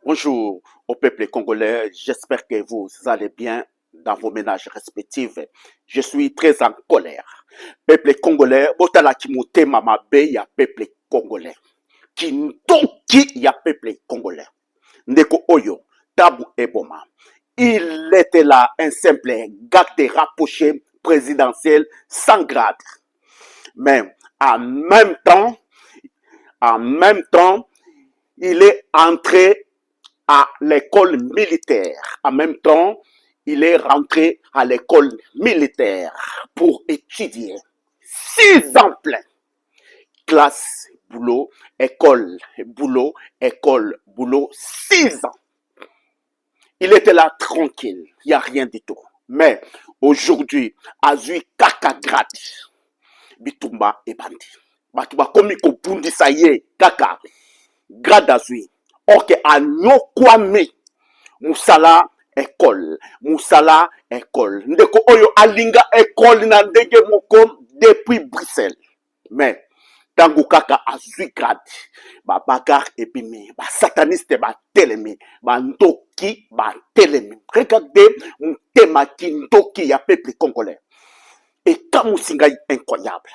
Bonjour au peuple congolais, j'espère que vous allez bien dans vos ménages respectifs. Je suis très en colère. Peuple congolais, botala kimotema mabe ya peuple congolais. Kintoki ya peuple congolais. Ndeko Oyo, Tabu Eboma. Il était là un simple garde rapproché présidentiel sans grade. Mais en même temps, il est entré à l'école militaire. En même temps, il est rentré à l'école militaire pour étudier 6 ans pleins. Classe, boulot, école, boulot, école, boulot, 6 ans. Il était là tranquille, il n'y a rien du tout. Mais aujourd'hui, Azui Kaka Bitumba et Bandi. Batuba komi ko bundi saye Kaka grade Azui. Or que Agno Kwame Musala école. Musala école. Ndeko Oyo Alinga école na ndenge moko depuis Bruxelles. Mais Tango Kaka Azui grade. Ba bagar epimi, ba sataniste ba telemi, ba ndoki ba telemi. Regardez un thème qui ndoki ya peuple congolais. Et comme singai incroyable.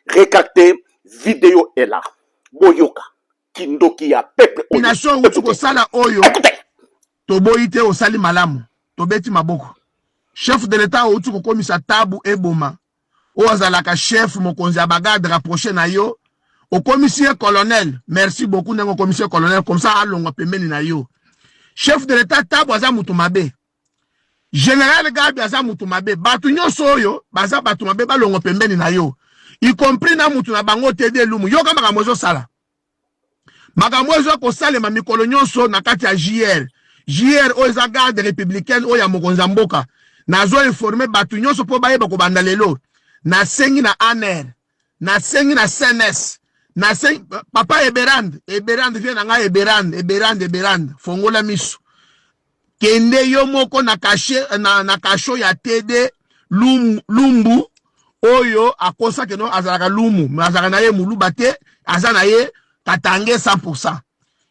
Regardez vidéo est là. Boyoka. Kindoki ya peuple oyo. Mination utuko sala oyo. Toboite osali malamu. Tobeti maboko. Chef de l'État utuko komisa Tabu Eboma. Ozalaka chef mokonzi ya bagade rapproché na yo. Au commissaire colonel, merci beaucoup au commissaire colonel, comme ça alongo pembeni na yo. Chef de l'État Tabu aza mutumabe. Général Gabi aza mutumabe. Batu nyonso oyo, baza batumabe balongo pembeni na yo. Y compris na mutu na bango tede lumu. Yo kama makambo sala. Makambo ezo ko sale ma mikolo nyonso na kati ya JR. JR o eza garde républicaine o ya mokonza mboka. Nazo informer batu nyonso po bayeba ko banda lelo. Na sengi na ANR. Na sengi na CNS. Na sengi papa Eberand vient na nga Eberand fongola miso. Kende yo moko na caché na kasho ya TD lumbu oyo akosa keno azalaka lumu mais azalaka na ye mulu bate azana ye katange 100%.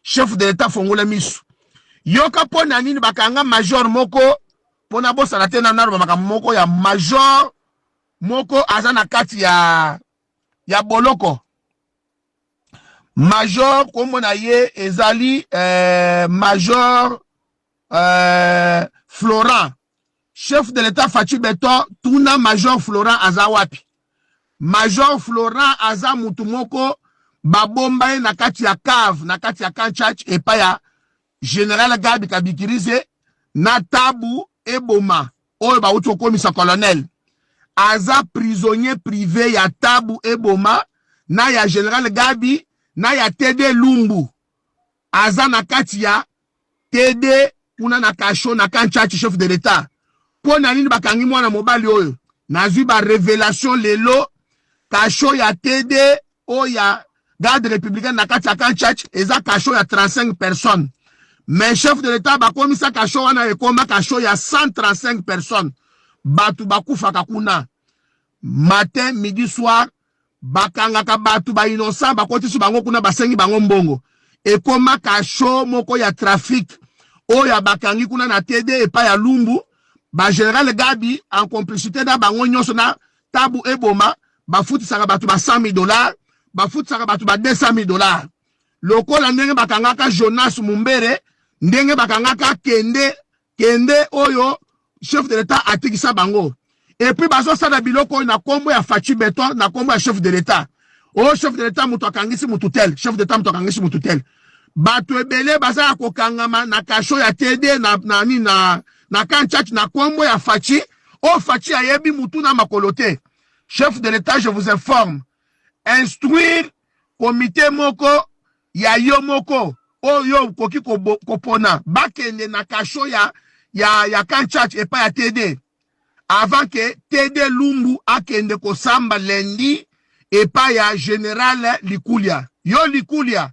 Chef de l'État fongola miso. Yoka pona nini bakanga major moko pona bosa na tena naro makambo moko ya major moko azana kati ya boloko. Major comme na ye ezali major Florent. Chef de l'État Fachi Beto tuna major Florent azawapi. Major Florent aza mutu moko babomba na kati ya cave na kati ya Kanchach epa ya Général Gabi Kabikirize na Tabu Eboma oyo ba uto komisa colonel. Aza prisonnier privé ya Tabu Eboma na ya Général Gabi na ya TD Lumbu. Aza na kati ya TD kuna na kasho na Kanchach chef de l'État. Pona nini bakangi mwana mobali oyo. Nazwi ba révélation lelo kasho ya TD o ya garde républicaine na kati ya Kanchach eza kasho ya 35 personnes. Mais chef de l'État bakomisa kasho wana ekoma kasho ya 135 personnes. Batu bakufa kakuna. Matin, midi, soir, bakangaka batu ba innocent bakoti su bango kuna basengi bango mbongo. Ekoma kasho moko ya trafic o ya bakangi kuna na TD epa ya Lumbu. Ba Général Gabi en complicité da bango nyonso na Tabu Eboma bafuti saka batu ba $100,000, bafuti saka batu ba $200,000. Lokola ndenge bakangaka Jonas Mumbere, ndenge bakangaka Kende oyo chef de l'État atikisa bango. Et puis baso sada biloko na kombo ya Fachi Beto na kombo ya chef de l'État. Oh chef de l'État mutu akangisi mutu tel, chef d'État mutu akangisi mutu tel. Batu ebele baza ko kangama na kasho ya TD na Kanchach na kombo ya Fachi. Oh Fachi ayebi mutu na makolote. Chef de l'État, je vous informe. Instruire comité moko ya yo moko oyo koki kopona bakende na kasho ya Kanchach epa ya TD. Avant que TD Lumbu akende ko samba lendi epa ya Général Likulia. Yo Likulia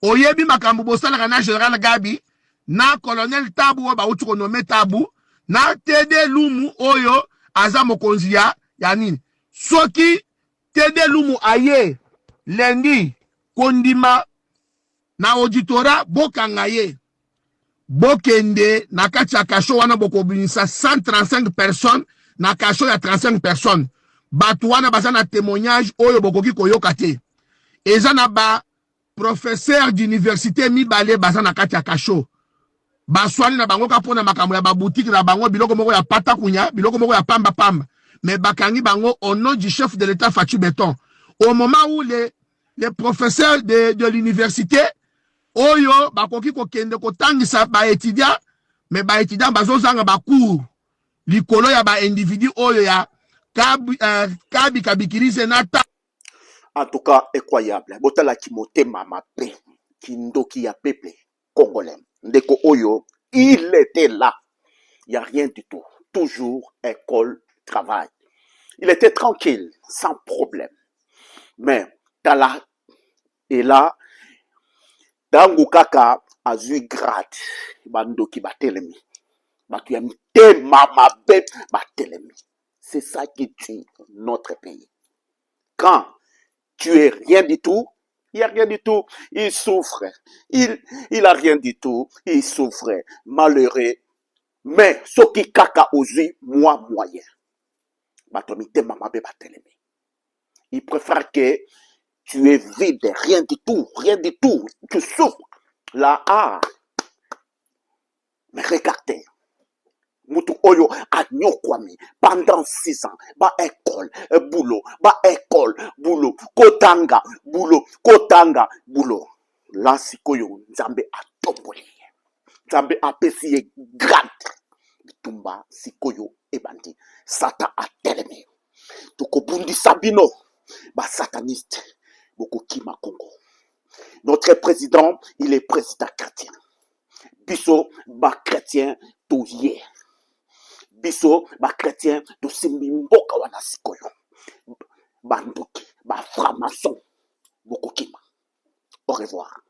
oyebi makambo bosala na Général Gabi na colonel Tabu ba utuko nome Tabu na TD Lumu oyo aza mokonzi ya nini. Soki TD Lumu aye lendi kondima na auditora bokanga ye bokende na kati ya kasho wana bokobinisa 135 personnes na kasho ya 35 personnes. Batu wana baza na témoignage oyo bokoki koyoka te. Eza na ba professeur d'université mibale baza na kati ya kasho. Baswani na bango kapona makambo ya ba boutique na bango biloko moko ya pata kunya, biloko moko ya pamba pamba. Mais bakangi bango au nom du chef de l'État Fatou Beton. Au moment où les professeurs de l'université oyo bakoki kokende kotangisa ba étudiant, mais ba étudiant bazozanga ba cours likolo ya ba individu oyo ya kabi kabikirize nata. En tout cas, incroyable. Botala Kimote Mama Pe, Kindoki ya peuple congolais. Ndeko Oyo, il était là. Il n'y a rien du tout. Toujours école, travail. Il était tranquille, sans problème. Mais, Tala est là. Dangu Kaka a eu grade. Bandoki Batelemi. Batuyami te Mama Pe Batelemi. C'est ça qui tue notre pays. Quand tu es rien du tout, il n'y a rien du tout, il souffre, il a rien du tout, il souffre, malheureux, mais ce qui kaka aussi, moi moyen. Il préfère que tu es vide, rien du tout, tu souffres. Là, mais regardez. Mutu oyo anyokwami pendant 6 ans ba école boulot kotanga boulot là sikoyo nzambe atomboli nzambe apesi grade bitumba sikoyo ebandi sata atelemi tokobundisa bino ba sataniste bokokima Congo. Notre président, il est président chrétien. Biso ba chrétien toye. Biso ba chrétien to simbi mboka wana sikoyo. Banduki ba franc-maçon bokokima. Au revoir.